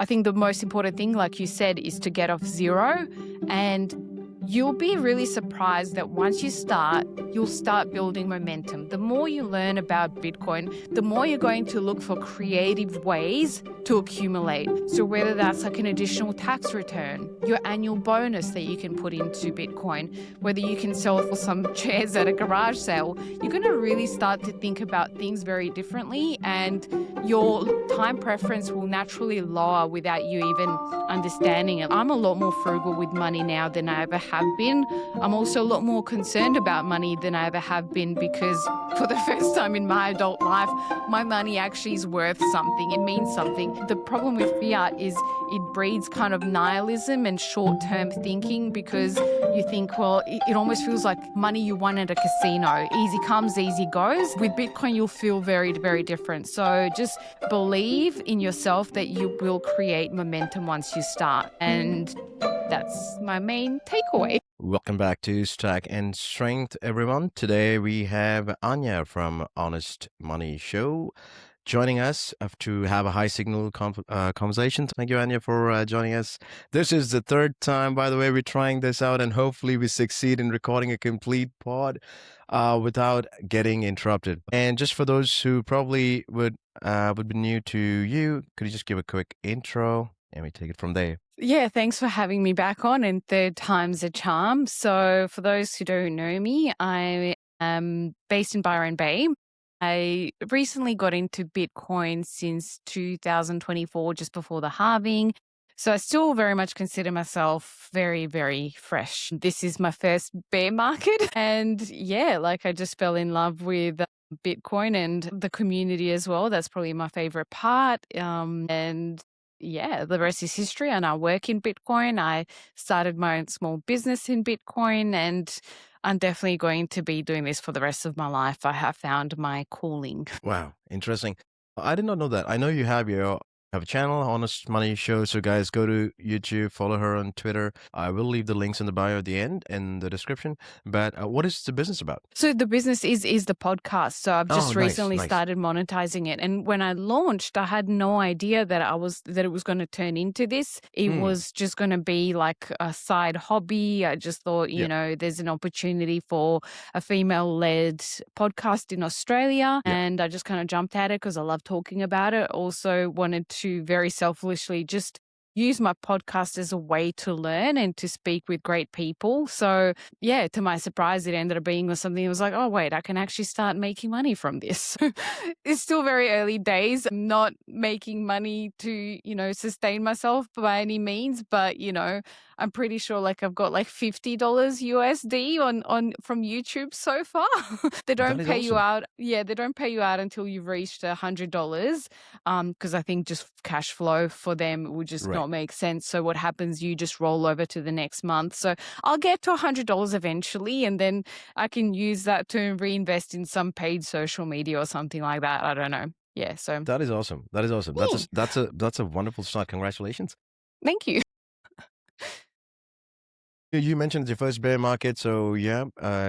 I think the most important thing, like you said, is to get off zero, and you'll be really surprised that once you start, you'll start building momentum. The more you learn about Bitcoin, the more you're going to look for creative ways to accumulate. So whether that's like an additional tax return, your annual bonus that you can put into Bitcoin, whether you can sell for some chairs at a garage sale, you're going to really start to think about things very differently, and your time preference will naturally lower without you even understanding it. I'm a lot more frugal with money now than I ever have been. I'm also a lot more concerned about money than I ever have been, because for the first time in my adult life, my money actually is worth something. It means something. The problem with fiat is it breeds kind of nihilism and short-term thinking, because you think, well, it almost feels like money you won at a casino. Easy comes, easy goes. With Bitcoin, you'll feel very, very different. So just believe in yourself that you will create momentum once you start. And that's my main takeaway. Welcome back to Stack and Strength, everyone. Today we have Anja from Honest Money Show joining us to have a high signal conversation. Thank you, Anja, for joining us. This is the third time, by the way, we're trying this out, and hopefully we succeed in recording a complete pod without getting interrupted. And just for those who probably would be new to you, could you just give a quick intro and we take it from there? Yeah, thanks for having me back on, and third time's a charm. So for those who don't know me, I am based in Byron Bay. I recently got into Bitcoin since 2024, just before the halving. So I still very much consider myself very, very fresh. This is my first bear market. And yeah, like I just fell in love with Bitcoin and the community as well. That's probably my favorite part. And yeah, the rest is history. And I work in Bitcoin. I started my own small business in Bitcoin, and I'm definitely going to be doing this for the rest of my life. I have found my calling. Wow, interesting. I did not know that. I know you have a channel, Honest Money Show. So guys, go to YouTube, follow her on Twitter. I will leave the links in the bio at the end in the description. But what is the business about? So the business is the podcast. So I've just recently nice. started monetizing it. And when I launched, I had no idea that it was going to turn into this. It was just going to be like a side hobby. I just thought, you know, there's an opportunity for a female-led podcast in Australia. And I just kind of jumped at it because I love talking about it. Also wanted to very selfishly just use my podcast as a way to learn and to speak with great people. So yeah, to my surprise, it ended up being something that was like, oh wait, I can actually start making money from this. It's still very early days. I'm not making money to, you know, sustain myself by any means, but you know, I'm pretty sure like I've got like $50 USD on from YouTube so far. They don't pay you out. Yeah, they don't pay you out until you've reached $100. Because I think just cash flow for them would just not make sense. So what happens, you just roll over to the next month. So I'll get to $100 eventually, and then I can use that to reinvest in some paid social media or something like that. I don't know. Yeah. So that is awesome. That is awesome. That's a wonderful start. Congratulations. Thank you. You mentioned it's your first bear market, so yeah,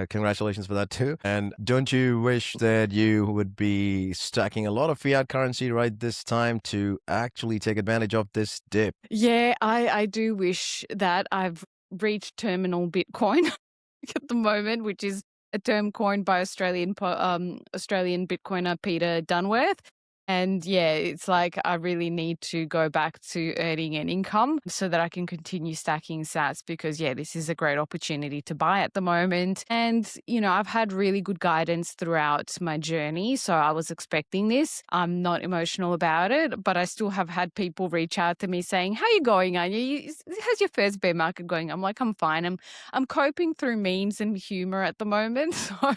congratulations for that too. And don't you wish that you would be stacking a lot of fiat currency right this time to actually take advantage of this dip? Yeah, I do wish that. I've reached terminal Bitcoin at the moment, which is a term coined by Australian Bitcoiner Peter Dunworth. And yeah, it's like I really need to go back to earning an income so that I can continue stacking sats, because yeah, this is a great opportunity to buy at the moment. And, you know, I've had really good guidance throughout my journey. So I was expecting this. I'm not emotional about it, but I still have had people reach out to me saying, how you going, Anja? How's your first bear market going? I'm like, I'm fine. I'm coping through memes and humor at the moment. So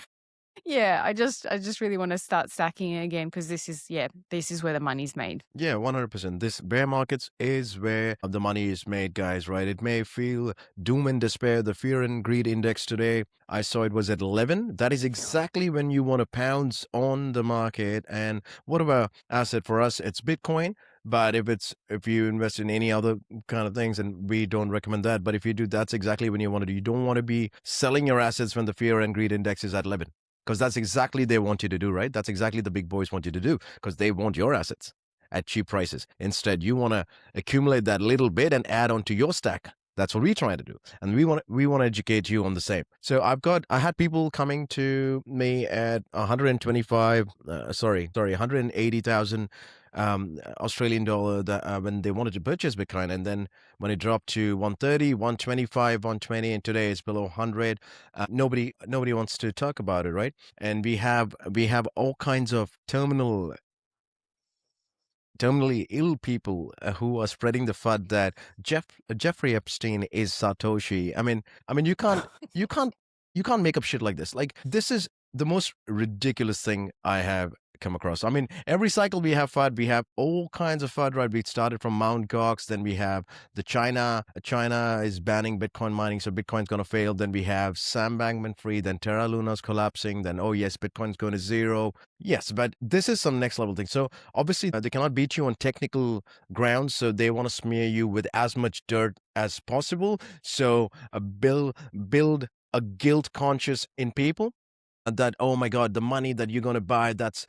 yeah, I just really want to start stacking again, because this is where the money's made. Yeah, 100%. This bear markets is where the money is made, guys, right? It may feel doom and despair. The fear and greed index today, I saw it was at 11. That is exactly when you want to pounce on the market. And what about asset for us? It's Bitcoin. But if you invest in any other kind of things, and we don't recommend that, but if you do, that's exactly when you want to do. You don't want to be selling your assets when the fear and greed index is at 11. Because that's exactly they want you to do, right? That's exactly the big boys want you to do, because they want your assets. at cheap prices. Instead, you want to accumulate that little bit and add on to your stack. That's what we're trying to do, and we want to educate you on the same. So I had people coming to me at 180,000 Australian dollar when they wanted to purchase Bitcoin, and then when it dropped to 130, 125, 120, and today it's below 100, nobody wants to talk about it, right? And we have all kinds of terminally ill people who are spreading the FUD that Jeffrey Epstein is Satoshi. I mean, you can't make up shit like this. Like, this is the most ridiculous thing I have come across. I mean, every cycle we have FUD. We have all kinds of FUD, right? We started from Mount Gox, then we have the China is banning Bitcoin mining, so Bitcoin's gonna fail. Then we have Sam Bankman-Fried, then Terra Luna's collapsing, then oh yes, Bitcoin's going to zero. Yes, but this is some next level thing. So obviously they cannot beat you on technical grounds, so they want to smear you with as much dirt as possible. So build a guilt conscious in people that, oh my god, the money that you're going to buy, that's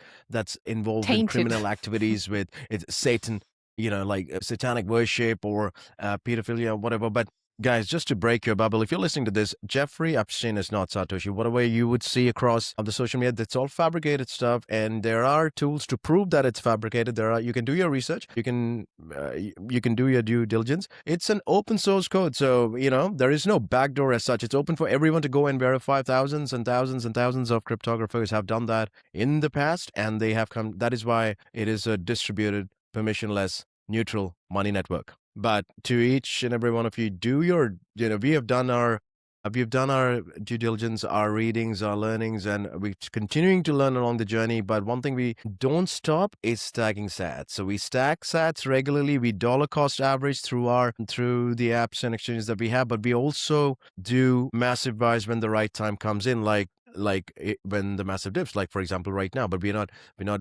involved in Tainted. criminal activities with it's Satan, like satanic worship or pedophilia, whatever. But guys, just to break your bubble, if you're listening to this, Jeffrey Epstein is not Satoshi. Whatever you would see across the social media, that's all fabricated stuff, and there are tools to prove that it's fabricated. You can do your research, you can do your due diligence. It's an open source code, so there is no backdoor as such. It's open for everyone to go and verify. Thousands and thousands and thousands of cryptographers have done that in the past, and they have come. That is why it is a distributed, permissionless, neutral money network. But to each and every one of you, we have done our due diligence, our readings, our learnings, and we're continuing to learn along the journey. But one thing we don't stop is stacking sats. So we stack sats regularly. We dollar cost average through the apps and exchanges that we have, but we also do massive buys when the right time comes in, like when the massive dips, like for example right now. But we're not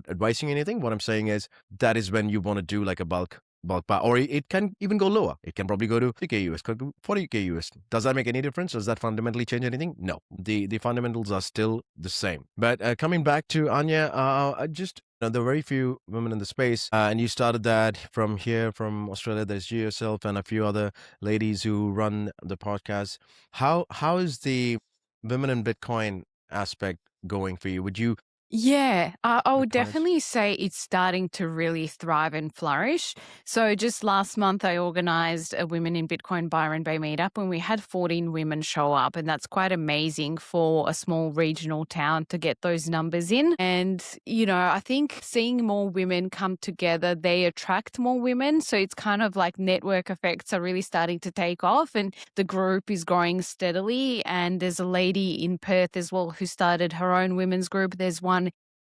advising anything. What I'm saying is that is when you want to do like a bulk buy, or it can even go lower. It can probably go to 50K US, could go 40K US. Does that make any difference? Does that fundamentally change anything? No. The fundamentals are still the same. But coming back to Anja, there are very few women in the space, and you started that from here, from Australia. There's you yourself and a few other ladies who run the podcast. How is the women in Bitcoin aspect going for you? Would you Yeah, I would advise? definitely say it's starting to really thrive and flourish. So just last month, I organized a Women in Bitcoin Byron Bay meetup, and we had 14 women show up, and that's quite amazing for a small regional town to get those numbers in. And, I think seeing more women come together, they attract more women. So it's kind of like network effects are really starting to take off, and the group is growing steadily. And there's a lady in Perth as well who started her own women's group. There's one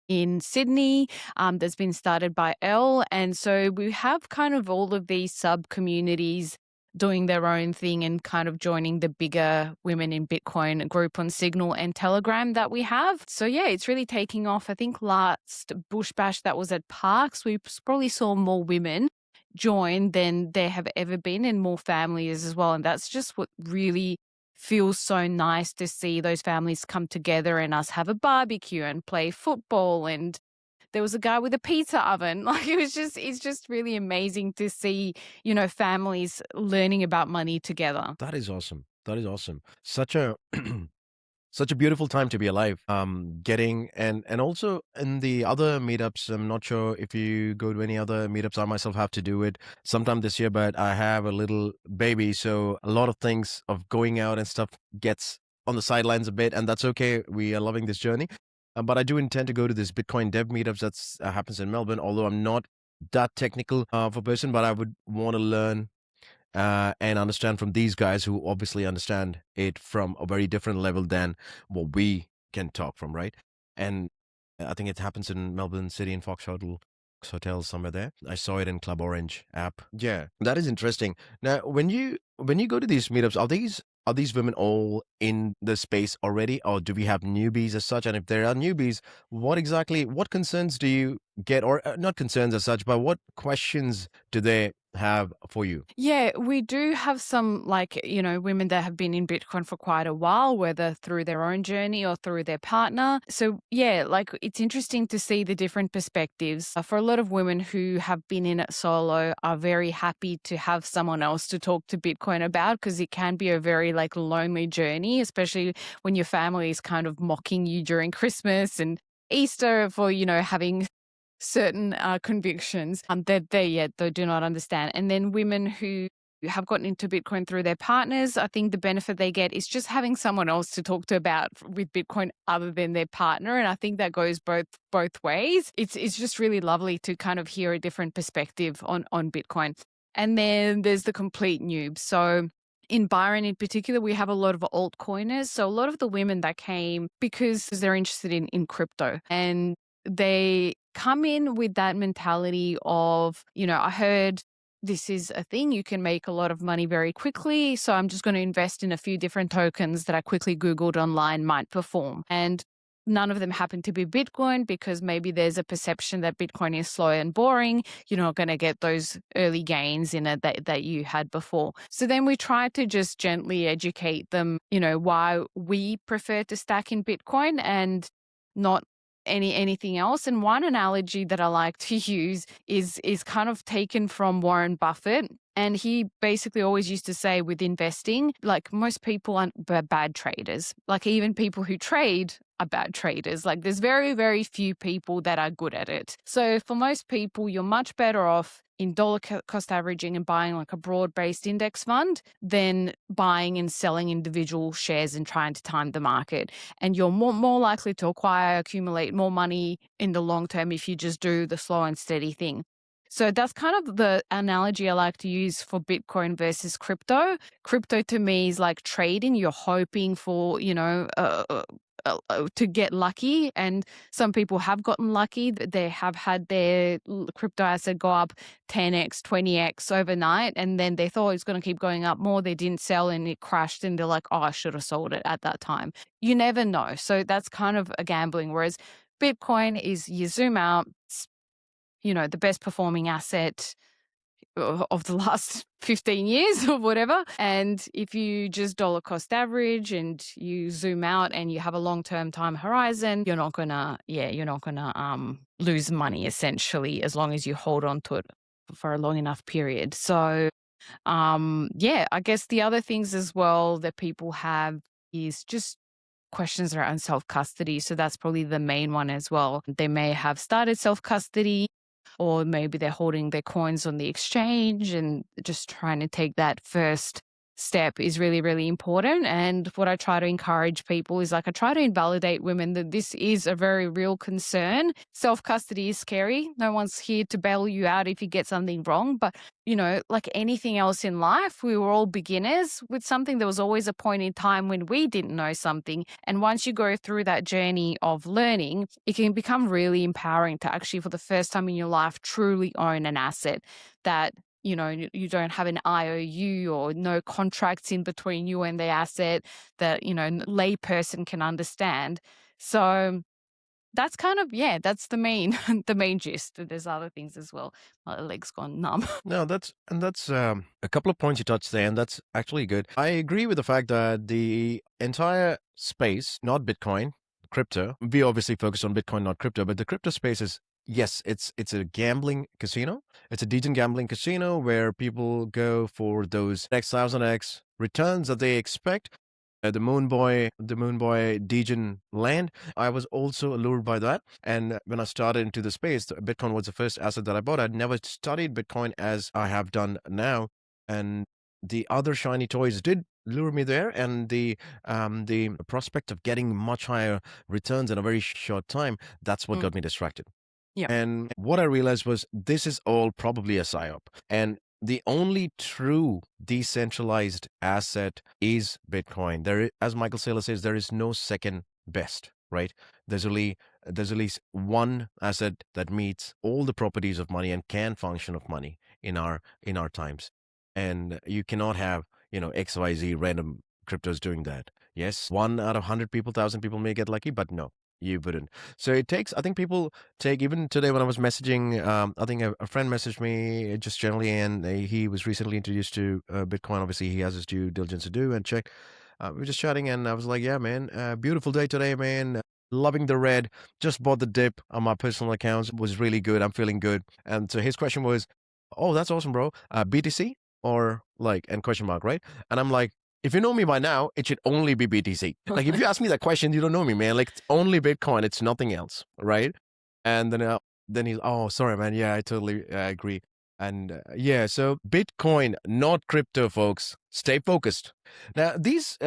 in Sydney that's been started by Elle. And so we have kind of all of these sub-communities doing their own thing and kind of joining the bigger Women in Bitcoin group on Signal and Telegram that we have. So yeah, it's really taking off. I think last Bush Bash that was at Parks, we probably saw more women join than there have ever been, and more families as well. And that's just what really feels so nice to see those families come together and us have a barbecue and play football. And there was a guy with a pizza oven. Like, it's just really amazing to see, families learning about money together. That is awesome. That is awesome. Such a such a beautiful time to be alive. Getting and also in the other meetups, I'm not sure if you go to any other meetups. I myself have to do it sometime this year, but I have a little baby, so a lot of things of going out and stuff gets on the sidelines a bit, and that's okay. We are loving this journey. But I do intend to go to this Bitcoin dev meetups that's happens in Melbourne, although I'm not that technical of a person, but I would want to learn and understand from these guys who obviously understand it from a very different level than what we can talk from, right? And I think it happens in Melbourne City and Fox Hotel somewhere there. I saw it in Club Orange app. Yeah, that is interesting. Now, when you go to these meetups, are these women all in the space already, or do we have newbies as such? And if there are newbies, what concerns do you get, or not concerns as such, but what questions do they have for you? Yeah, we do have some, like, women that have been in Bitcoin for quite a while, whether through their own journey or through their partner. So, yeah, like, it's interesting to see the different perspectives. For a lot of women who have been in it solo are very happy to have someone else to talk to Bitcoin about, because it can be a very, like, lonely journey, especially when your family is kind of mocking you during Christmas and Easter for, having certain convictions that they do not understand. And then women who have gotten into Bitcoin through their partners, I think the benefit they get is just having someone else to talk to about with Bitcoin other than their partner. And I think that goes both ways. It's just really lovely to kind of hear a different perspective on Bitcoin. And then there's the complete noob. So in Byron in particular, we have a lot of altcoiners. So a lot of the women that came because they're interested in crypto, and they come in with that mentality of, I heard this is a thing, you can make a lot of money very quickly, so I'm just going to invest in a few different tokens that I quickly Googled online might perform. And none of them happen to be Bitcoin, because maybe there's a perception that Bitcoin is slow and boring. You're not going to get those early gains in it that you had before. So then we try to just gently educate them, why we prefer to stack in Bitcoin and not anything else. And one analogy that I like to use is kind of taken from Warren Buffett. And he basically always used to say with investing, like, most people aren't bad traders. Like, even people who trade are bad traders. Like, there's very, very few people that are good at it. So for most people, you're much better off in dollar cost averaging and buying like a broad-based index fund than buying and selling individual shares and trying to time the market. And you're more likely to accumulate more money in the long term if you just do the slow and steady thing. So that's kind of the analogy I like to use for Bitcoin versus crypto. Crypto to me is like trading. You're hoping for, to get lucky. And some people have gotten lucky. They have had their crypto asset go up 10x, 20x overnight. And then they thought it's going to keep going up more. They didn't sell and it crashed. And they're like, oh, I should have sold it at that time. You never know. So that's kind of a gambling. Whereas Bitcoin is, you zoom out, the best performing asset of the last 15 years or whatever. And if you just dollar cost average and you zoom out and you have a long-term time horizon, you're not gonna lose money essentially, as long as you hold on to it for a long enough period. So I guess the other things as well that people have is just questions around self-custody. So that's probably the main one as well. They may have started self-custody, or maybe they're holding their coins on the exchange, and just trying to take that first step is really, really important. And what I try to encourage people is, like, I try to invalidate women that this is a very real concern. Self-custody is scary. No one's here to bail you out if you get something wrong. But, like anything else in life, we were all beginners with something. There was always a point in time when we didn't know something. And once you go through that journey of learning, it can become really empowering to actually, for the first time in your life, truly own an asset that you don't have an IOU or no contracts in between you and the asset that, lay person can understand. So that's kind of, that's the main, the main gist. There's other things as well. My leg's gone numb. No, that's a couple of points you touched there, and that's actually good. I agree with the fact that the entire space, not Bitcoin, crypto, we obviously focus on Bitcoin, not crypto, but the crypto space is, yes, it's a gambling casino. It's a decent gambling casino where people go for those X 1000x returns that they expect. The Moon Boy Degen land, I was also allured by that. And when I started into the space, Bitcoin was the first asset that I bought. I'd never studied Bitcoin as I have done now. And the other shiny toys did lure me there. And the prospect of getting much higher returns in a very short time, that's what got me distracted. Yeah. And what I realized was this is all probably a psyop. And the only true decentralized asset is Bitcoin. As Michael Saylor says, there is no second best, right? There's at least one asset that meets all the properties of money and can function of money in our times. And you cannot have, XYZ random cryptos doing that. Yes, 1 out of 100 people, 1,000 people may get lucky, but no. you wouldn't. So it takes, I think people take, even today when I was messaging, I think a friend messaged me just generally, and he was recently introduced to Bitcoin. Obviously, he has his due diligence to do and check. We were just chatting, and I was like, yeah, man, beautiful day today, man. Loving the red. Just bought the dip on my personal accounts. Was really good. I'm feeling good. And so his question was, oh, that's awesome, bro. BTC or like, and question mark, right? And I'm like, if you know me by now, it should only be BTC. Like, if you ask me that question, you don't know me, man. Like, it's only Bitcoin. It's nothing else, right? And then he's, oh, sorry, man. Yeah, I totally agree. And yeah, so Bitcoin, not crypto, folks. Stay focused. Now, these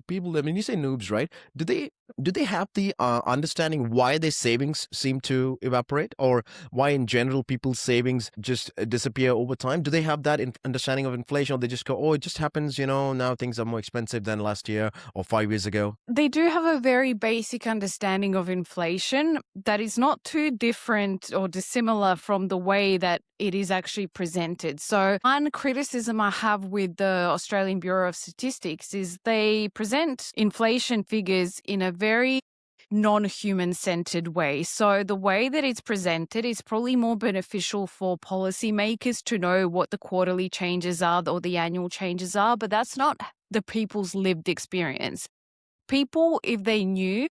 people, I mean, you say noobs, right? Do they have the understanding why their savings seem to evaporate, or why in general people's savings just disappear over time? Do they have that understanding of inflation, or they just go, oh, it just happens, now things are more expensive than last year or 5 years ago? They do have a very basic understanding of inflation that is not too different or dissimilar from the way that it is actually presented. So one criticism I have with the Australian Bureau of Statistics is they present inflation figures in a very non-human centered way. So the way that it's presented is probably more beneficial for policymakers to know what the quarterly changes are or the annual changes are, but that's not the people's lived experience. People, if they knew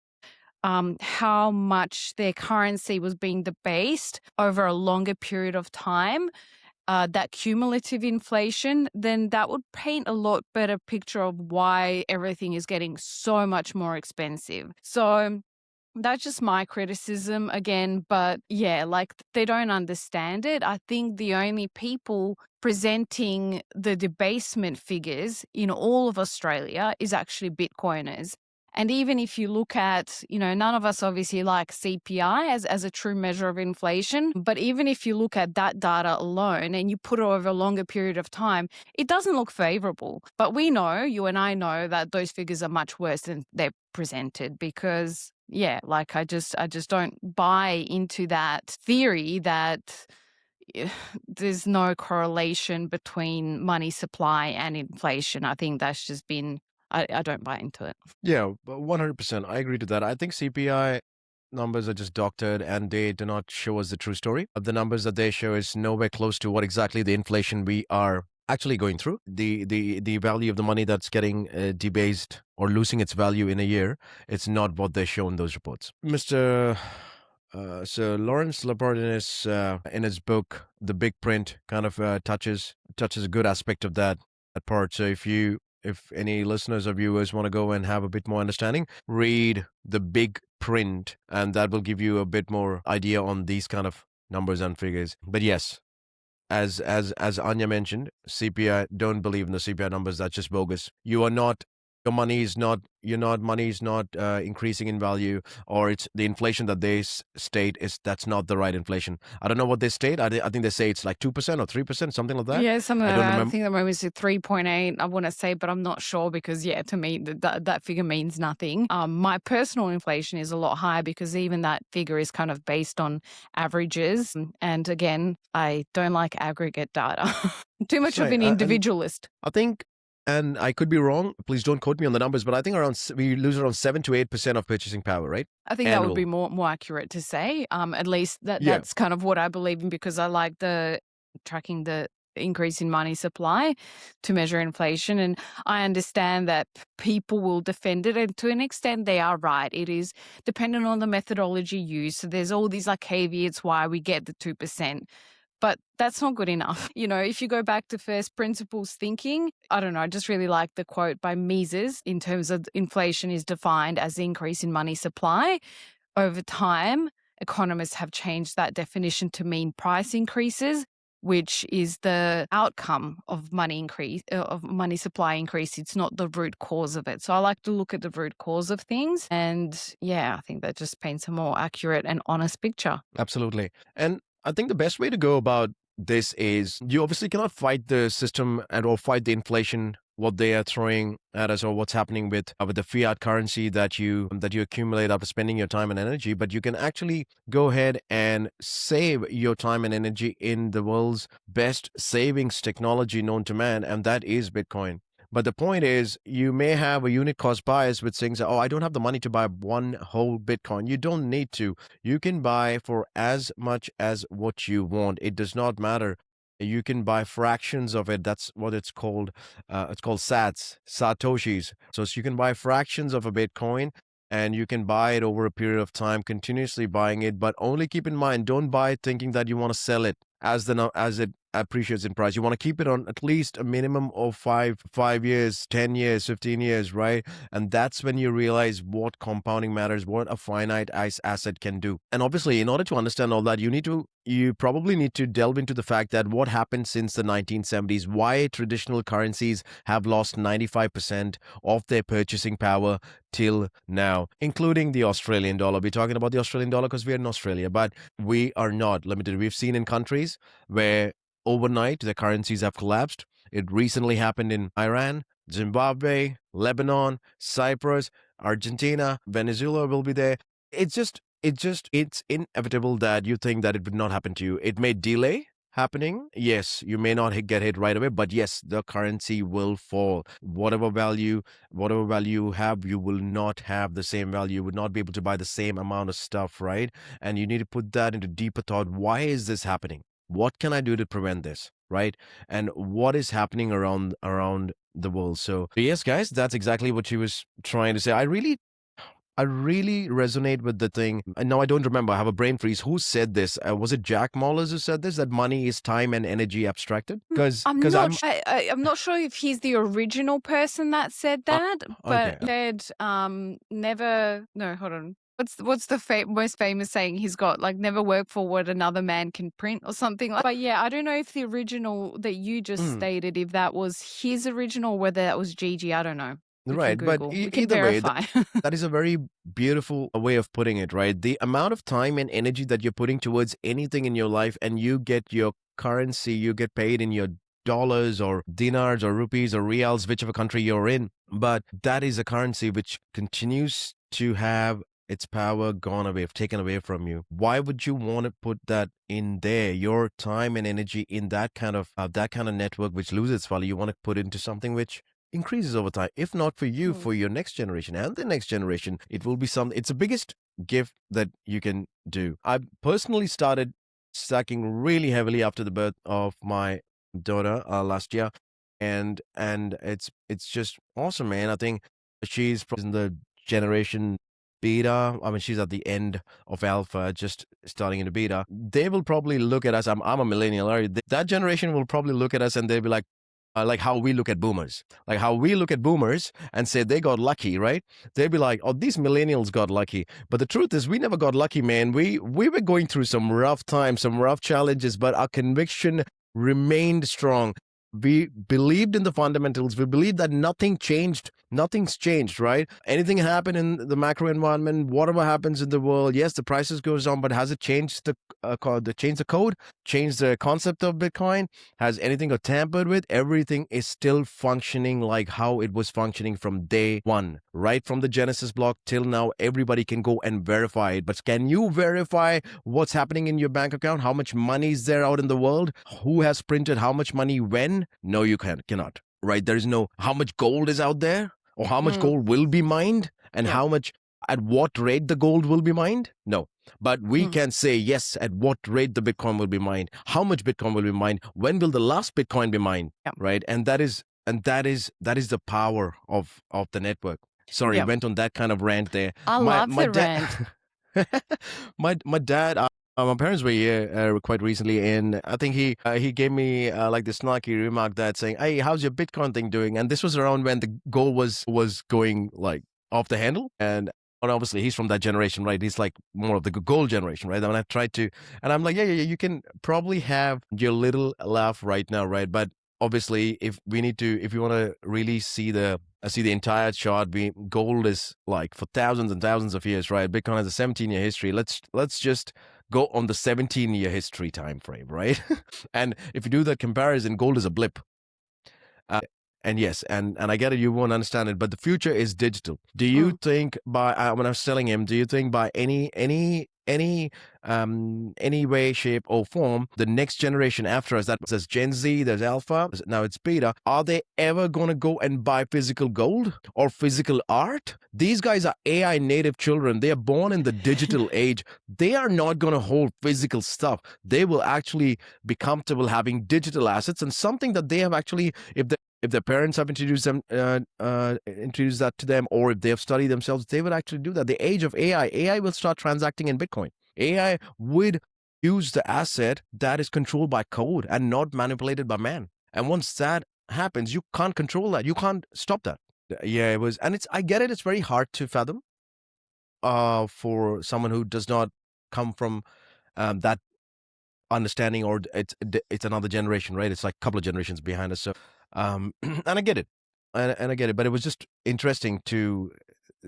how much their currency was being debased over a longer period of time, that cumulative inflation, then that would paint a lot better picture of why everything is getting so much more expensive. So that's just my criticism again, but yeah, like they don't understand it. I think the only people presenting the debasement figures in all of Australia is actually Bitcoiners. And even if you look at, none of us obviously like CPI as a true measure of inflation, but even if you look at that data alone and you put it over a longer period of time, it doesn't look favorable. But we know, you and I know, that those figures are much worse than they're presented because, yeah, like I just don't buy into that theory that there's no correlation between money supply and inflation. I think that's just been, I don't buy into it. Yeah, 100%. I agree to that. I think CPI numbers are just doctored, and they do not show us the true story. The numbers that they show is nowhere close to what exactly the inflation we are actually going through. The value of the money that's getting debased or losing its value in a year, it's not what they show in those reports. Mr. So Lawrence Laporte in his book The Big Print kind of touches a good aspect of that part. So if any listeners or viewers want to go and have a bit more understanding, read The Big Print, and that will give you a bit more idea on these kind of numbers and figures. But yes, as Anja mentioned, CPI, don't believe in the CPI numbers. That's just bogus. Your money is not increasing in value, or it's the inflation that they state that's not the right inflation. I don't know what they state. I think they say it's like 2% or 3%, something like that. Yeah, something like I don't that. I remember. think the moment is 3.8, I want to say, but I'm not sure because, yeah, to me, that figure means nothing. My personal inflation is a lot higher because even that figure is kind of based on averages. And again, I don't like aggregate data. Too much of Right, an individualist. I think, and I could be wrong, please don't quote me on the numbers, but I think we lose around 7 to 8% of purchasing power, right? I think that would be more accurate to say. At least that's kind of what I believe in because I like tracking the increase in money supply to measure inflation. And I understand that people will defend it, and to an extent they are right. It is dependent on the methodology used. So there's all these like caveats why we get the 2%. But that's not good enough. If you go back to first principles thinking, I don't know, I just really like the quote by Mises in terms of inflation is defined as the increase in money supply. Over time, economists have changed that definition to mean price increases, which is the outcome of money supply increase. It's not the root cause of it. So I like to look at the root cause of things. And yeah, I think that just paints a more accurate and honest picture. Absolutely. And I think the best way to go about this is you obviously cannot fight the system or fight the inflation, what they are throwing at us, or what's happening with the fiat currency that you accumulate after spending your time and energy. But you can actually go ahead and save your time and energy in the world's best savings technology known to man, and that is Bitcoin. But the point is, you may have a unit cost bias which thinks, oh, I don't have the money to buy one whole Bitcoin. You don't need to. You can buy for as much as what you want. It does not matter. You can buy fractions of it. That's what it's called. It's called sats, satoshis. So you can buy fractions of a Bitcoin, and you can buy it over a period of time, continuously buying it. But only keep in mind, don't buy it thinking that you want to sell it as it appreciates in price. You want to keep it on at least a minimum of 5 years, 10 years, 15 years, right? And that's when you realize what compounding matters, what a finite asset can do. And obviously, in order to understand all that, you probably need to delve into the fact that what happened since the 1970s, why traditional currencies have lost 95% of their purchasing power till now, including the Australian dollar. We're talking about the Australian dollar because we're in Australia, but we are not limited. We've seen in countries where overnight the currencies have collapsed. It recently happened in Iran, Zimbabwe, Lebanon, Cyprus, Argentina, Venezuela will be there. It's inevitable that you think that it would not happen to you. It may delay happening. Yes, you may not get hit right away, but yes, the currency will fall. Whatever value you have, you will not have the same value. You would not be able to buy the same amount of stuff, right? And you need to put that into deeper thought. Why is this happening? What can I do to prevent this, right? And what is happening around the world? So yes, guys, that's exactly what she was trying to say. I really resonate with the thing. And now I don't remember. I have a brain freeze. Who said this? Was it Jack Mallers who said this? That money is time and energy abstracted? Because I'm not sure if he's the original person that said that, but said never. No, hold on. What's the most famous saying he's got? Like, never work for what another man can print or something like. But yeah, I don't know if the original that you just stated, if that was his original, or whether that was Gigi. I don't know. Right, but we can either way, verify. that is a very beautiful way of putting it, right? The amount of time and energy that you're putting towards anything in your life, and you get your currency, you get paid in your dollars or dinars or rupees or reals, whichever country you're in. But that is a currency which continues to have its power taken away from you. Why would you want to put that in there? Your time and energy in that kind of network which loses its value, you want to put into something which increases over time. If not for you, for your next generation and the next generation, it will be something. It's the biggest gift that you can do. I personally started stacking really heavily after the birth of my daughter last year, and it's just awesome, man. I think she's in the generation beta. I mean, she's at the end of alpha, just starting into beta. They will probably look at us. I'm a millennial. Right? That generation will probably look at us and they'll be like how we look at boomers, and say they got lucky, right? They'd be like, oh, these millennials got lucky. But the truth is, we never got lucky, man. We were going through some rough times, some rough challenges, but our conviction remained strong. We believed in the fundamentals. We believed that nothing's changed, right? Anything happen in the macro environment, whatever happens in the world, yes, the prices goes down, but has it changed the code, changed the concept of Bitcoin? Has anything got tampered with? Everything is still functioning like how it was functioning from day one, right? From the Genesis block till now, everybody can go and verify it. But can you verify what's happening in your bank account? How much money is there out in the world? Who has printed how much money when? No, you cannot, right? There is no how much gold is out there or how much gold will be mined and how much, at what rate the gold will be mined. No, but we can say, yes, at what rate the Bitcoin will be mined, how much Bitcoin will be mined, when will the last Bitcoin be mined, right? And that is the power of the network. Sorry, I went on that kind of rant there. I love the rant. my dad, my parents were here quite recently, and I think he gave me like this snarky remark that saying, "Hey, how's your Bitcoin thing doing?" And this was around when the gold was going like off the handle, and obviously he's from that generation, right? He's like more of the gold generation, right? And I tried to, and I'm like, yeah, you can probably have your little laugh right now, right? But obviously, if you want to really see the entire chart, gold is like for thousands and thousands of years, right? Bitcoin has a 17-year history. Let's just go on the 17-year history time frame, right? And if you do the comparison, gold is a blip. And yes, and I get it, you won't understand it, but the future is digital. Do you think when I was telling him, do you think by any any way, shape, or form, the next generation after us, that says Gen Z, there's Alpha, now it's Beta, are they ever going to go and buy physical gold or physical art? These guys are AI native children. They are born in the digital age. They are not going to hold physical stuff. They will actually be comfortable having digital assets, and something that they have actually, if their parents have introduced that to them, or if they have studied themselves, they will actually do that. The age of AI will start transacting in Bitcoin. AI would use the asset that is controlled by code and not manipulated by man. And once that happens, you can't control that. You can't stop that. Yeah, it was, and I get it. It's very hard to fathom for someone who does not come from that understanding, or it's another generation, right? It's like a couple of generations behind us. So, and I get it, and I get it. But it was just interesting to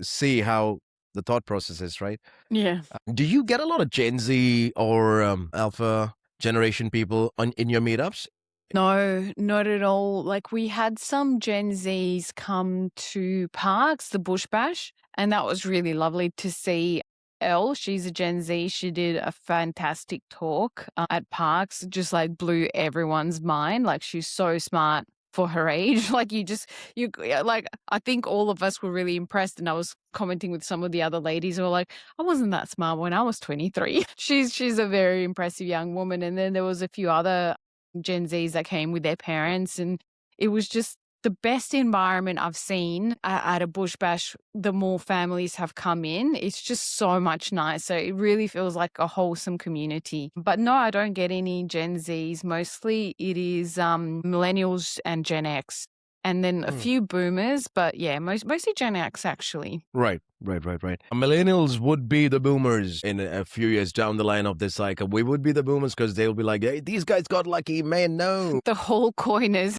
see how the thought process is, right? Yeah. Do you get a lot of Gen Z or Alpha generation people in your meetups? No, not at all. Like, we had some Gen Zs come to Parks, the Bush Bash, and that was really lovely to see. She's a Gen Z. She did a fantastic talk at Parks, just like blew everyone's mind. Like, she's so smart for her age. Like, like, I think all of us were really impressed. And I was commenting with some of the other ladies who were like, I wasn't that smart when I was 23. She's a very impressive young woman. And then there was a few other Gen Zs that came with their parents, and it was just the best environment I've seen at a bush bash. The more families have come in, it's just so much nicer. It really feels like a wholesome community. But no, I don't get any Gen Zs. Mostly it is millennials and Gen X, and then a few boomers. But yeah, mostly Gen X actually. Right. Millennials would be the boomers in a few years down the line of this cycle. We would be the boomers because they'll be like, hey, these guys got lucky, man. No. The whole coiners.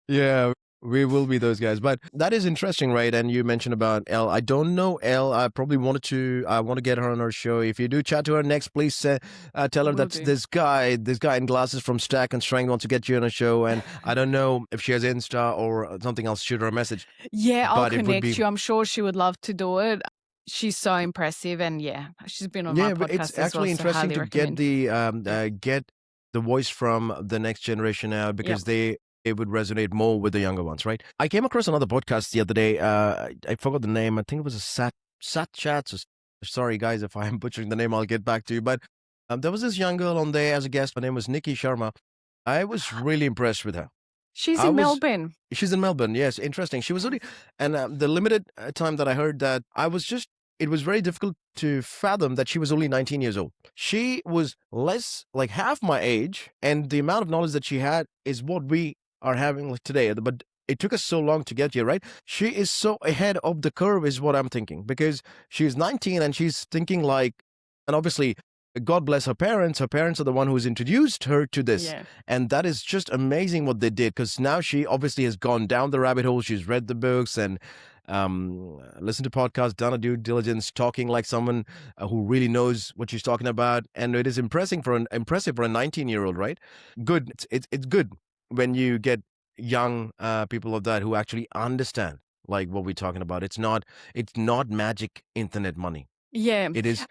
Yeah, we will be those guys. But that is interesting, right? And you mentioned about Elle. I don't know Elle. I probably want to get her on our show. If you do chat to her next, please tell her Will that do. this guy in glasses from Stack and Strength wants to get you on a show. And I don't know if she has Insta or something else. Shoot her a message. Yeah, I'll But it would connect be- you. I'm sure she would love to do it. She's so impressive, and yeah, she's been on my But podcast it's as well, actually so interesting highly to recommend. get the voice from the next generation out, because it would resonate more with the younger ones, right? I came across another podcast the other day. I forgot the name. I think it was a Sat Chats. Sorry, guys, if I'm butchering the name, I'll get back to you. But there was this young girl on there as a guest. Her name was Nikki Sharma. I was really impressed with her. She's in Melbourne. She's in Melbourne. Yes, interesting. She was only, and the limited time that I heard that, it was very difficult to fathom that she was only 19 years old. She was less, like half my age, and the amount of knowledge that she had is what we are having like today. But it took us so long to get here, right? She is so ahead of the curve is what I'm thinking, because she's 19 and she's thinking like, and obviously, God bless her parents. Her parents are the one who's introduced her to this. Yeah. And that is just amazing what they did, because now she obviously has gone down the rabbit hole. She's read the books and listened to podcasts, done a due diligence, talking like someone who really knows what she's talking about. And it is impressive for a 19-year-old, right? Good. It's good when you get young people of that who actually understand like what we're talking about. It's not magic internet money. Yeah. It is.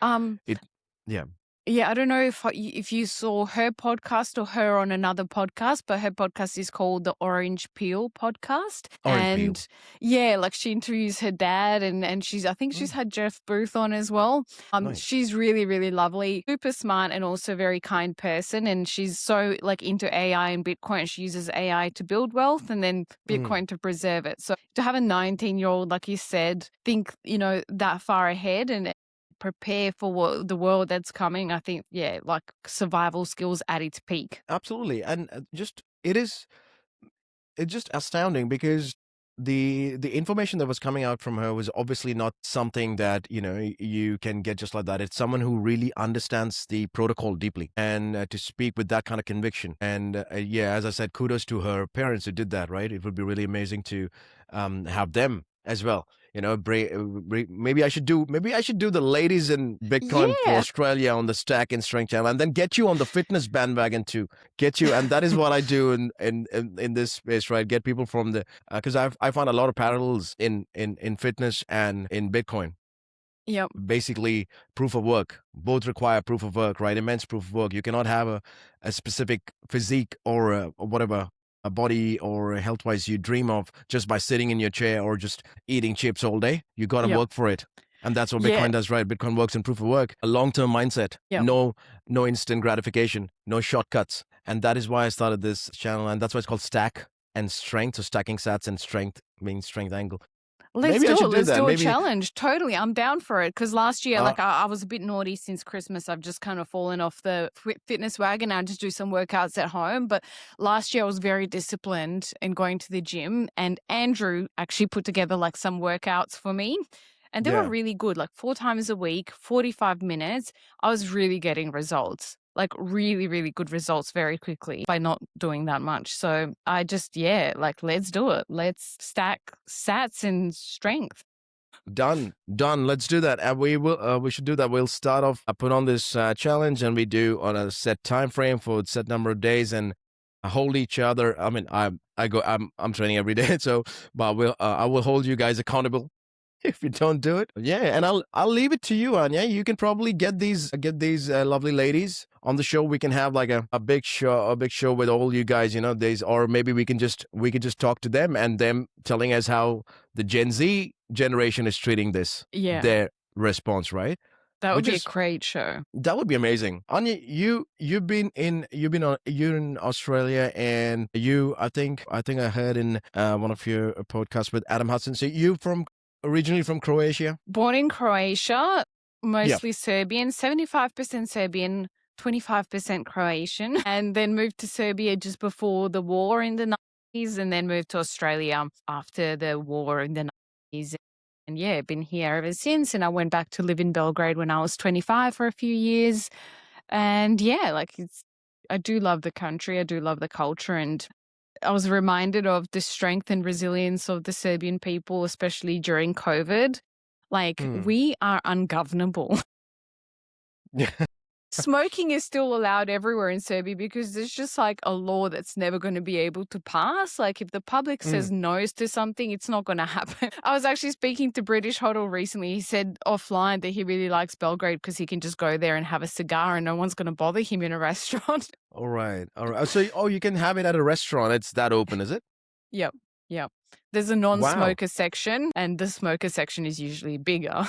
Yeah. Yeah, I don't know if you saw her podcast or her on another podcast, but her podcast is called the Orange Peel podcast. Orange Peel. Yeah, like she interviews her dad, and I think she's had Jeff Booth on as well. Nice. She's really, really lovely, super smart, and also a very kind person. And she's so like into AI and Bitcoin. She uses AI to build wealth and then Bitcoin to preserve it. So to have a 19-year-old, like you said, think, that far ahead and prepare for the world that's coming, I think, like survival skills at its peak. Absolutely. And it's just astounding, because the information that was coming out from her was obviously not something that you can get just like that. It's someone who really understands the protocol deeply, and to speak with that kind of conviction. And as I said, kudos to her parents who did that, right? It would be really amazing to have them as well. Maybe I should do the ladies in Bitcoin for Australia on the Stack and Strength channel, and then get you on the fitness bandwagon to get you. And that is what I do in this space, right? Get people from the because I find a lot of parallels in fitness and in Bitcoin. Yep. basically proof of work. Both require proof of work, right? Immense proof of work. You cannot have a specific physique or whatever, a body or health wise you dream of just by sitting in your chair or just eating chips all day. You got to Yep. work for it. And that's what Yeah. Bitcoin does, right? Bitcoin works in proof of work, a long-term mindset, Yep. no instant gratification, no shortcuts. And that is why I started this channel. And that's why it's called Stack and Strength. So stacking sats and strength means strength angle. Let's Maybe I do it. should do Let's that. do a Maybe challenge. Totally. I'm down for it. Because last year, uh, I was a bit naughty since Christmas. I've just kind of fallen off the fitness wagon. I just do some workouts at home. But last year I was very disciplined in going to the gym. And Andrew actually put together like some workouts for me. And they were yeah. really good, like 4 times a week, 45 minutes. I was really getting results, like really, really good results very quickly by not doing that much. So I just, like, let's do it. Let's stack sats and strength. Done. Let's do that. And we should do that. We'll start off, put on this challenge, and we do on a set time frame for a set number of days, and hold each other. I mean, I'm training every day, so but I will hold you guys accountable if you don't do it. Yeah, and I'll leave it to you, Anja. You can probably get these lovely ladies on the show. We can have like a big show with all you guys, days, or maybe we can just talk to them and them telling us how the Gen Z generation is treating this, Yeah, their response, right? that would Which be a is great show. that would be amazing. Anja, you're in Australia, and I think I heard in one of your podcasts with Adam Hudson. So you originally from Croatia? Born in Croatia, Yeah. mostly Serbian, 75% Serbian, 25% Croatian, and then moved to Serbia just before the war in the 90s, and then moved to Australia after the war in the 90s. And yeah, been here ever since. And I went back to live in Belgrade when I was 25 for a few years. And yeah, like I do love the country. I do love the culture. And I was reminded of the strength and resilience of the Serbian people, especially during COVID. Like, we are ungovernable. Yeah. Smoking is still allowed everywhere in Serbia because there's just like a law that's never going to be able to pass. Like, if the public says no to something, it's not going to happen. I was actually speaking to British Hoddle recently. He said offline that he really likes Belgrade because he can just go there and have a cigar and no one's going to bother him in a restaurant. All right. So, you can have it at a restaurant. It's that open, is it? Yep. There's a non-smoker section, and the smoker section is usually bigger.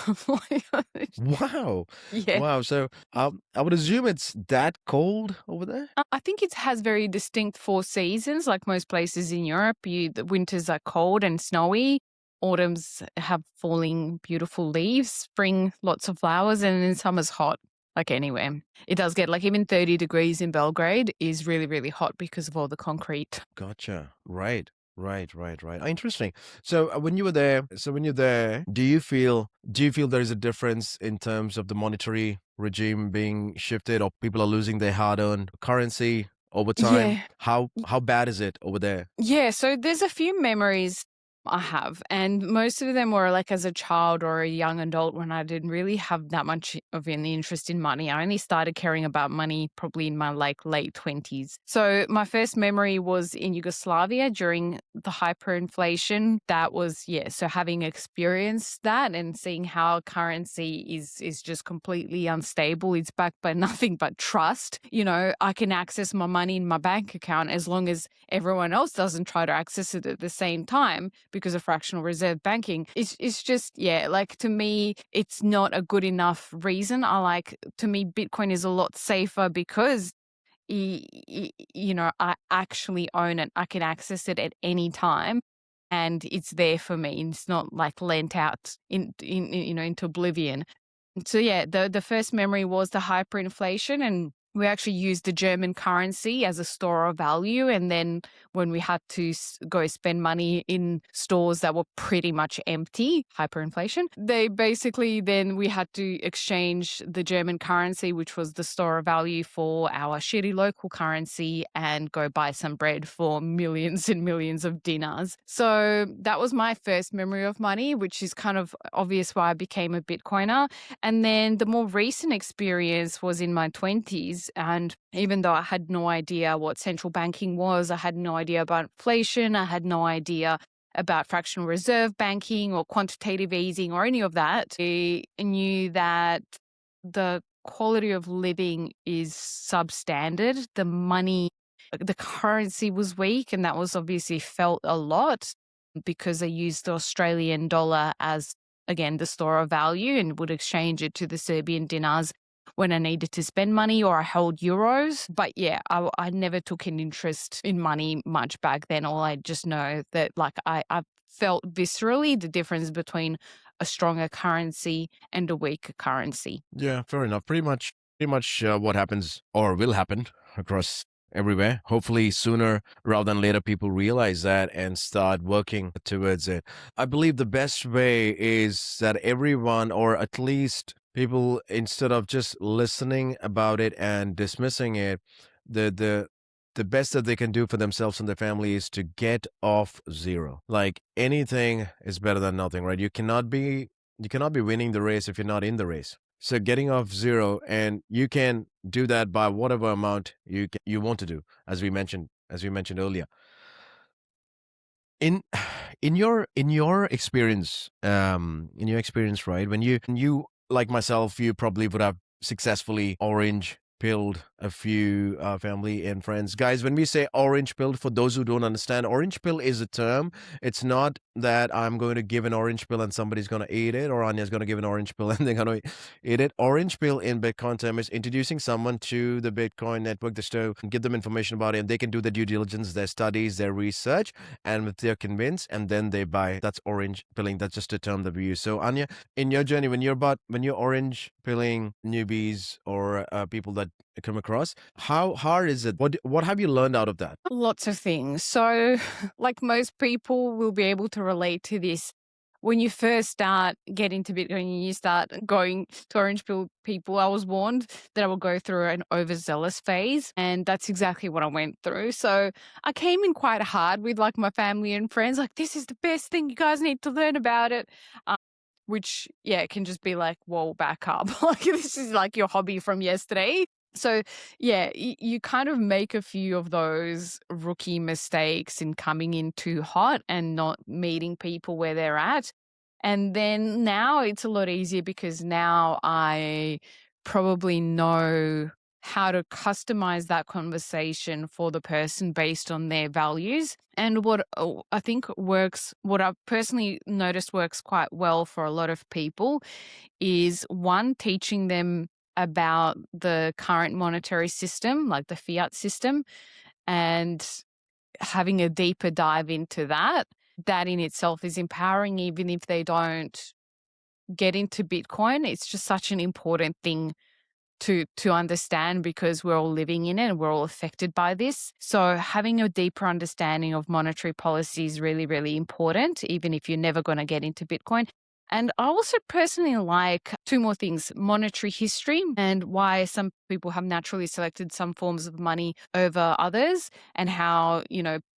Wow. Yeah. Wow. So, I would assume it's that cold over there. I think it has very distinct 4 seasons, like most places in Europe. The winters are cold and snowy. Autumns have falling beautiful leaves. Spring, lots of flowers, and then summer's hot, like anywhere. It does get like even 30 degrees in Belgrade is really, really hot because of all the concrete. Gotcha. Right. Oh, interesting. So when you're there, do you feel there is a difference in terms of the monetary regime being shifted, or people are losing their hard-earned currency over time? Yeah. How bad is it over there? Yeah, so there's a few memories I have, and most of them were like as a child or a young adult when I didn't really have that much of an interest in money. I only started caring about money probably in my like late 20s. So my first memory was in Yugoslavia during the hyperinflation. That was, so having experienced that and seeing how currency is just completely unstable. It's backed by nothing but trust. I can access my money in my bank account as long as everyone else doesn't try to access it at the same time, because of fractional reserve banking. It's just, like, to me, it's not a good enough reason. To me, Bitcoin is a lot safer because I actually own it. I can access it at any time, and it's there for me. It's not like lent out into oblivion. So the first memory was the hyperinflation, and we actually used the German currency as a store of value. And then when we had to go spend money in stores that were pretty much empty, hyperinflation, then we had to exchange the German currency, which was the store of value, for our shitty local currency and go buy some bread for millions and millions of dinars. So that was my first memory of money, which is kind of obvious why I became a Bitcoiner. And then the more recent experience was in my 20s. And even though I had no idea what central banking was, I had no idea about inflation, I had no idea about fractional reserve banking or quantitative easing or any of that. They knew that the quality of living is substandard. The currency was weak, and that was obviously felt a lot because they used the Australian dollar as, again, the store of value and would exchange it to the Serbian dinars when I needed to spend money or I held euros. But yeah, I never took an interest in money much back then. All I just know that I felt viscerally the difference between a stronger currency and a weaker currency. Yeah, fair enough. Pretty much what happens or will happen across everywhere. Hopefully sooner rather than later, people realize that and start working towards it. I believe the best way is that everyone, or at least people, instead of just listening about it and dismissing it, the the best that they can do for themselves and their family is to get off zero. Like anything is better than nothing, right? You cannot be winning the race if you're not in the race. So getting off zero, and you can do that by whatever amount you want to do, as we mentioned earlier. In in your experience, right? When you like myself, you probably would have successfully orange pilled a few family and friends. Guys, when we say orange pilled, for those who don't understand, orange pill is a term. It's not that I'm going to give an orange pill and somebody's going to eat it, or Anya's going to give an orange pill and they're going to eat it. Orange pill in Bitcoin term is introducing someone to the Bitcoin network, just to give them information about it, and they can do their due diligence, their studies, their research, and if they're convinced, and then they buy. That's orange pilling. That's just a term that we use. So Anya, in your journey, when you're orange pilling newbies or people that come across, how hard is it? What have you learned out of that? Lots of things. So, like most people will be able to relate to this. When you first start getting to Bitcoin and you start going to orange pill people, I was warned that I would go through an overzealous phase. And that's exactly what I went through. So I came in quite hard with like my family and friends, like, this is the best thing. You guys need to learn about it. Which, yeah, it can just be like, whoa, back up. Like, this is like your hobby from yesterday. So, yeah, you kind of make a few of those rookie mistakes in coming in too hot and not meeting people where they're at. And then now it's a lot easier because now I probably know how to customize that conversation for the person based on their values. And what I think works, what I've personally noticed works quite well for a lot of people is, one, teaching them about the current monetary system, like the fiat system, and having a deeper dive into that. That in itself is empowering, even if they don't get into Bitcoin. It's just such an important thing to understand because we're all living in it and we're all affected by this. So having a deeper understanding of monetary policy is really, really important, even if you're never going to get into Bitcoin. And I also personally like two more things: monetary history and why some people have naturally selected some forms of money over others, and how,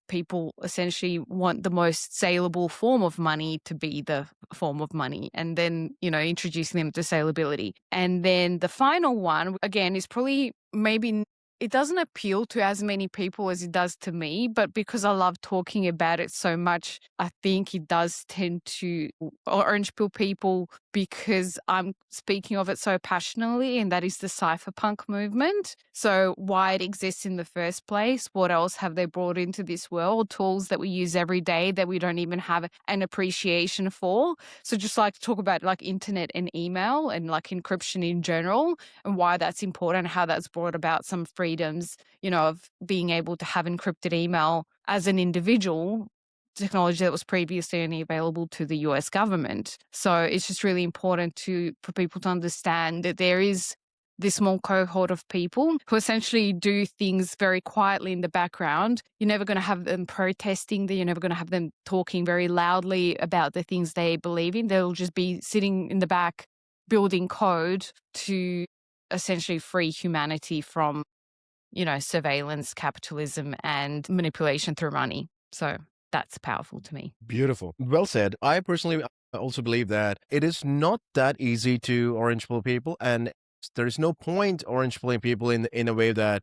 people essentially want the most saleable form of money to be the form of money, and then, introducing them to saleability. And then the final one, again, is probably maybe it doesn't appeal to as many people as it does to me, but because I love talking about it so much, I think it does tend to orange pill people because I'm speaking of it so passionately, and that is the cypherpunk movement. So why it exists in the first place, what else have they brought into this world, tools that we use every day that we don't even have an appreciation for. So just like to talk about like internet and email and like encryption in general, and why that's important, how that's brought about some freedoms, of being able to have encrypted email as an individual, technology that was previously only available to the US government. So it's just really important for people to understand that there is this small cohort of people who essentially do things very quietly in the background. You're never going to have them protesting, you're never going to have them talking very loudly about the things they believe in. They'll just be sitting in the back building code to essentially free humanity from, surveillance, capitalism, and manipulation through money. So that's powerful to me. Beautiful. Well said. I personally also believe that it is not that easy to orange pill people, and there is no point orange pilling people in a way that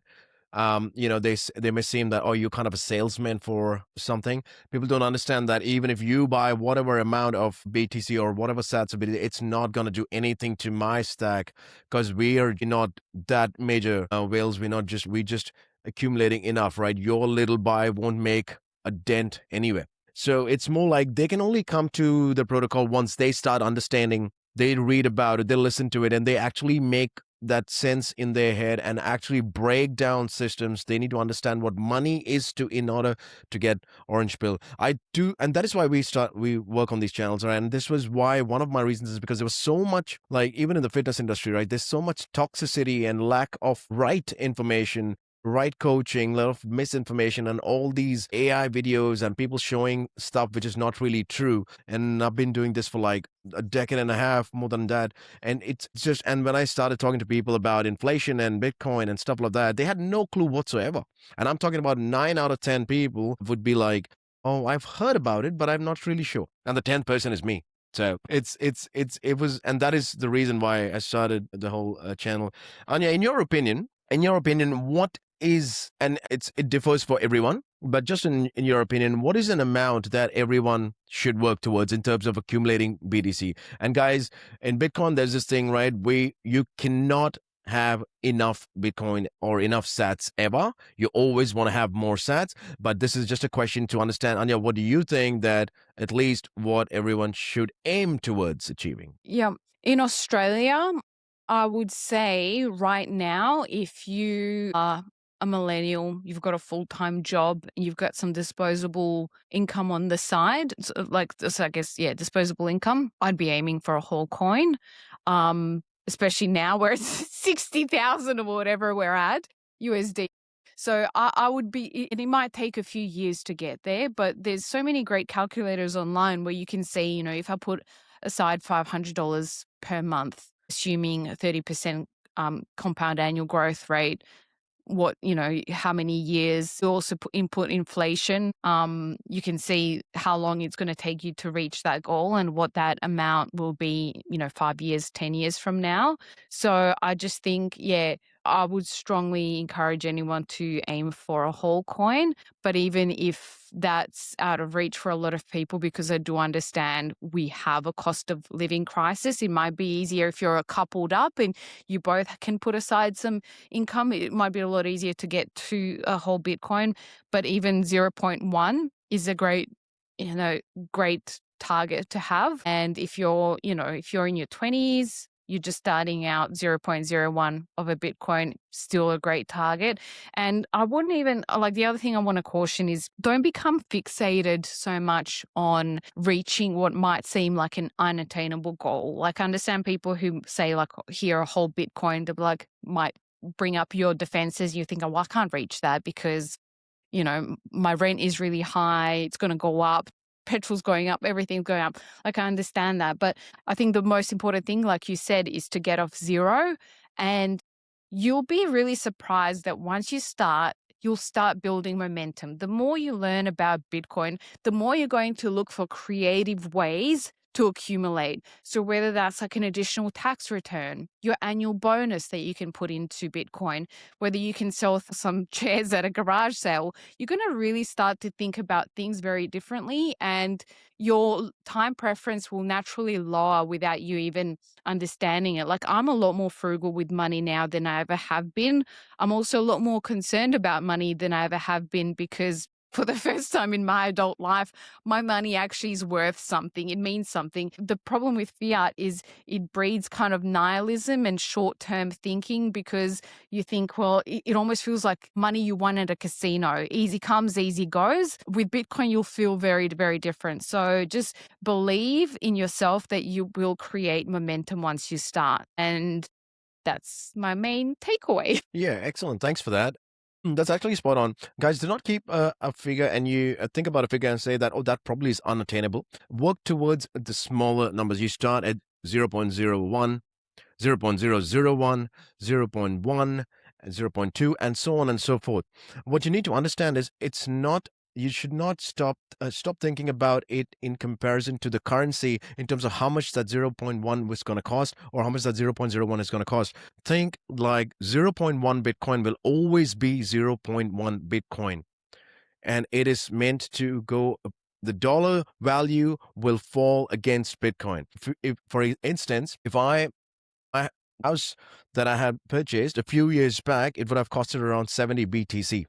they may seem that, oh, you're kind of a salesman for something. People don't understand that even if you buy whatever amount of BTC or whatever sats of BTC, it's not going to do anything to my stack, because we are not that major whales. We just accumulating enough, right? Your little buy won't make a dent anywhere. So it's more like they can only come to the protocol once they start understanding. They read about it, they listen to it, and they actually make that sense in their head and actually break down systems. They need to understand what money is in order to get orange pill. I do, and that is why we work on these channels, right? And this was why one of my reasons is because there was so much, like, even in the fitness industry, right? There's so much toxicity and lack of right information, right coaching, a lot of misinformation, and all these AI videos and people showing stuff which is not really true. And I've been doing this for like a decade and a half, more than that. And it's just, and when I started talking to people about inflation and Bitcoin and stuff like that, they had no clue whatsoever. And I'm talking about 9 out of 10 people would be like, oh, I've heard about it, but I'm not really sure. And the 10th person is me. So it was, and that is the reason why I started the whole channel. Anja, in your opinion, what is, and it differs for everyone, but just in your opinion, what is an amount that everyone should work towards in terms of accumulating BTC? And guys, in Bitcoin, there's this thing, right? You cannot have enough Bitcoin or enough sats ever. You always want to have more sats, but this is just a question to understand. Anja, what do you think that at least what everyone should aim towards achieving? Yeah. In Australia, I would say right now, if you are a millennial, you've got a full-time job, and you've got some disposable income on the side, I guess, yeah, disposable income, I'd be aiming for a whole coin, especially now where it's 60,000 or whatever we're at USD. So I would be, and it might take a few years to get there, but there's so many great calculators online where you can see, if I put aside $500 per month, assuming a 30% compound annual growth rate, how many years. You also input inflation. You can see how long it's going to take you to reach that goal and what that amount will be, 5 years, 10 years from now. So I just think, I would strongly encourage anyone to aim for a whole coin. But even if that's out of reach for a lot of people, because I do understand we have a cost of living crisis, it might be easier if you're coupled up and you both can put aside some income. It might be a lot easier to get to a whole Bitcoin. But even 0.1 is a great target to have. And if you're in your 20s, you're just starting out, 0.01 of a Bitcoin, still a great target. And I wouldn't even, the other thing I want to caution is don't become fixated so much on reaching what might seem like an unattainable goal. Like, I understand people who say, here, a whole Bitcoin, to might bring up your defenses. You think, oh, well, I can't reach that because, my rent is really high. It's going to go up. Petrol's going up, everything's going up. I understand that. But I think the most important thing, like you said, is to get off zero. And you'll be really surprised that once you start, you'll start building momentum. The more you learn about Bitcoin, the more you're going to look for creative ways to accumulate. So whether that's like an additional tax return, your annual bonus that you can put into Bitcoin, whether you can sell some chairs at a garage sale, you're going to really start to think about things very differently, and your time preference will naturally lower without you even understanding it. Like, I'm a lot more frugal with money now than I ever have been. I'm also a lot more concerned about money than I ever have been, because for the first time in my adult life, my money actually is worth something. It means something. The problem with fiat is it breeds kind of nihilism and short-term thinking, because you think, well, it almost feels like money you won at a casino. Easy comes, easy goes. With Bitcoin, you'll feel very, very different. So just believe in yourself that you will create momentum once you start. And that's my main takeaway. Yeah, excellent. Thanks for that. That's actually spot on. Guys, do not keep a figure and you think about a figure and say that, oh, that probably is unattainable. Work towards the smaller numbers. You start at 0.01, 0.001, 0.1, 0.2, and so on and so forth. What you need to understand is it's not you should not stop thinking about it in comparison to the currency in terms of how much that 0.1 was going to cost or how much that 0.01 is going to cost. Think like 0.1 Bitcoin will always be 0.1 Bitcoin, and it is meant to go. The dollar value will fall against Bitcoin. If for instance, if my house that I had purchased a few years back, it would have costed around 70 BTC,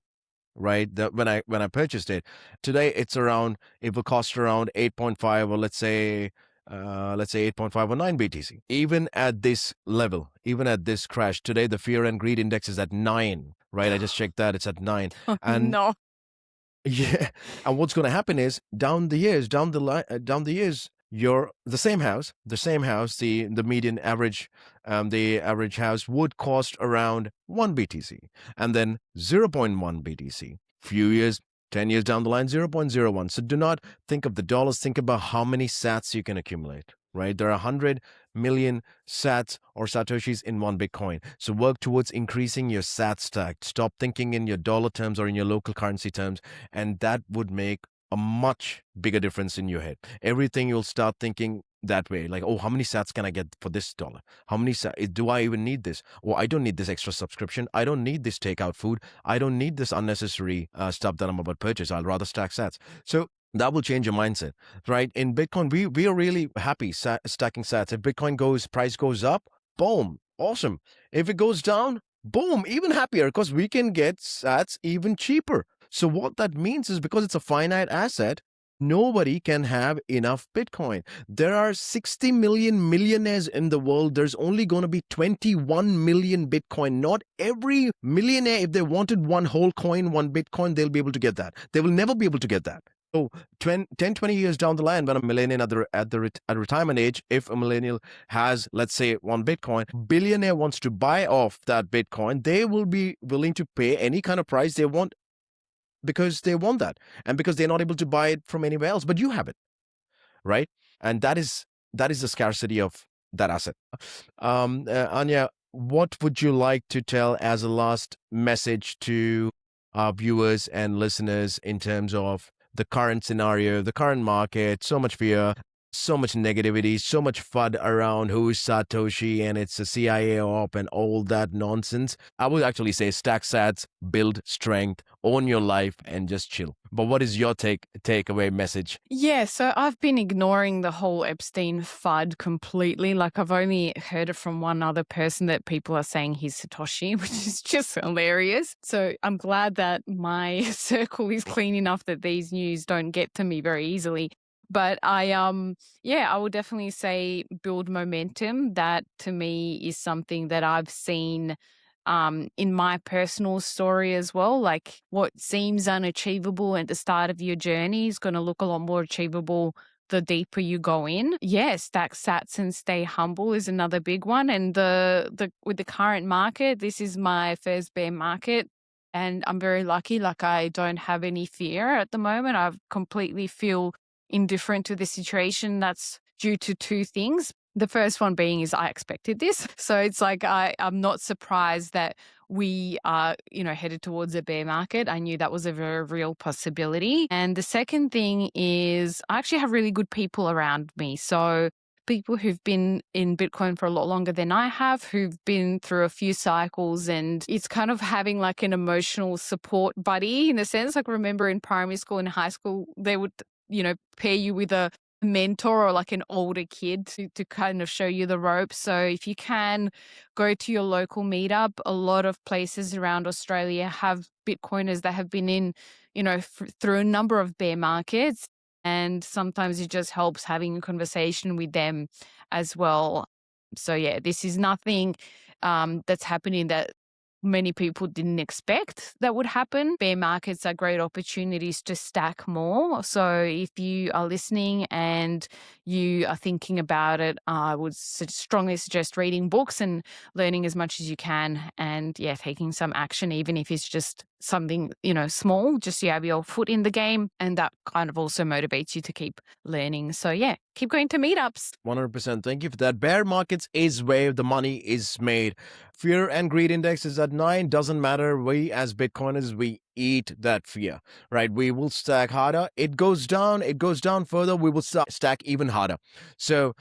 right? When I purchased it. Today it will cost around 8.5, or let's say 8.5 or 9 BTC. Even at this level, even at this crash, today the fear and greed index is at 9, right? I just checked that, it's at 9. And no. yeah, and what's going to happen is down the years, you're the same house, the median average, the average house would cost around 1 BTC, and then 0.1 BTC. Few years, 10 years down the line, 0.01. So do not think of the dollars. Think about how many sats you can accumulate. Right, there are 100 million sats or satoshis in one Bitcoin. So work towards increasing your sat stack. Stop thinking in your dollar terms or in your local currency terms, and that would make a much bigger difference in your head. Everything you'll start thinking that way, like, oh, how many sats can I get for this dollar? How many sats do I even need this? Or I don't need this extra subscription. I don't need this takeout food. I don't need this unnecessary stuff that I'm about to purchase. I'll rather stack sats. So that will change your mindset, right? In Bitcoin, we are really happy stacking sats. If Bitcoin price goes up, boom, awesome. If it goes down, boom, even happier, because we can get sats even cheaper. So what that means is, because it's a finite asset, nobody can have enough Bitcoin. There are 60 million millionaires in the world. There's only going to be 21 million Bitcoin. Not every millionaire, if they wanted one whole coin, one Bitcoin, they'll be able to get that. They will never be able to get that. So 10, 20 years down the line, when a millennial at retirement age, if a millennial has, let's say, one Bitcoin, billionaire wants to buy off that Bitcoin, they will be willing to pay any kind of price they want, because they want that, and because they're not able to buy it from anywhere else, but you have it, right? And that is the scarcity of that asset. Anja, what would you like to tell as a last message to our viewers and listeners in terms of the current scenario, the current market? So much fear, so much negativity, so much FUD around who's Satoshi and it's a CIA op and all that nonsense. I would actually say stack sats, build strength, own your life, and just chill. But what is your takeaway message? Yeah, so I've been ignoring the whole Epstein FUD completely. Like, I've only heard it from one other person that people are saying he's Satoshi, which is just hilarious. So I'm glad that my circle is clean enough that these news don't get to me very easily. But I would definitely say build momentum. That to me is something that I've seen in my personal story as well. Like, what seems unachievable at the start of your journey is going to look a lot more achievable the deeper you go in. Yeah, stack sats and stay humble is another big one. And the with the current market, this is my first bear market. And I'm very lucky. Like, I don't have any fear at the moment. I completely feel indifferent to the situation. That's due to two things. The first one being is I expected this. So it's like I'm not surprised that we are, headed towards a bear market. I knew that was a very real possibility. And the second thing is I actually have really good people around me. So people who've been in Bitcoin for a lot longer than I have, who've been through a few cycles, and it's kind of having like an emotional support buddy in a sense. Like, remember in primary school and high school, they would pair you with a mentor or like an older kid to kind of show you the ropes. So if you can, go to your local meetup. A lot of places around Australia have Bitcoiners that have been in, through a number of bear markets. And sometimes it just helps having a conversation with them as well. So yeah, this is nothing that's happening that many people didn't expect that would happen. Bear markets are great opportunities to stack more. So if you are listening and you are thinking about it, I would strongly suggest reading books and learning as much as you can, and taking some action, even if it's just something, small, just so you have your foot in the game, and that kind of also motivates you to keep learning. So keep going to meetups. 100%. Thank you for that. Bear markets is where the money is made. Fear and greed index is at 9. Doesn't matter. We as Bitcoiners, we eat that fear, right? We will stack harder. It goes down further. We will stack even harder. So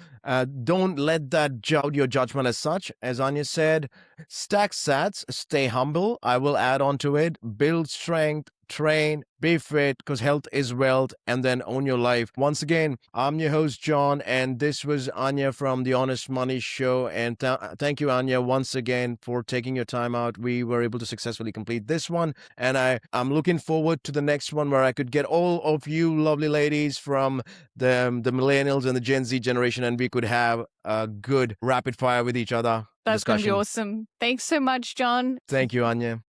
don't let that out your judgment as such. As Anja said, stack sats, stay humble. I will add on to it. Build strength, train, be fit, because health is wealth, and then own your life. Once again, I'm your host, John, and this was Anja from the Honest Money Show. And thank you, Anja, once again for taking your time out. We were able to successfully complete this one, and I'm looking forward to the next one where I could get all of you lovely ladies from the millennials and the Gen Z generation, and we could have a good rapid fire with each other. That's going to be discussion. awesome. Thanks so much, John. Thank you, Anja.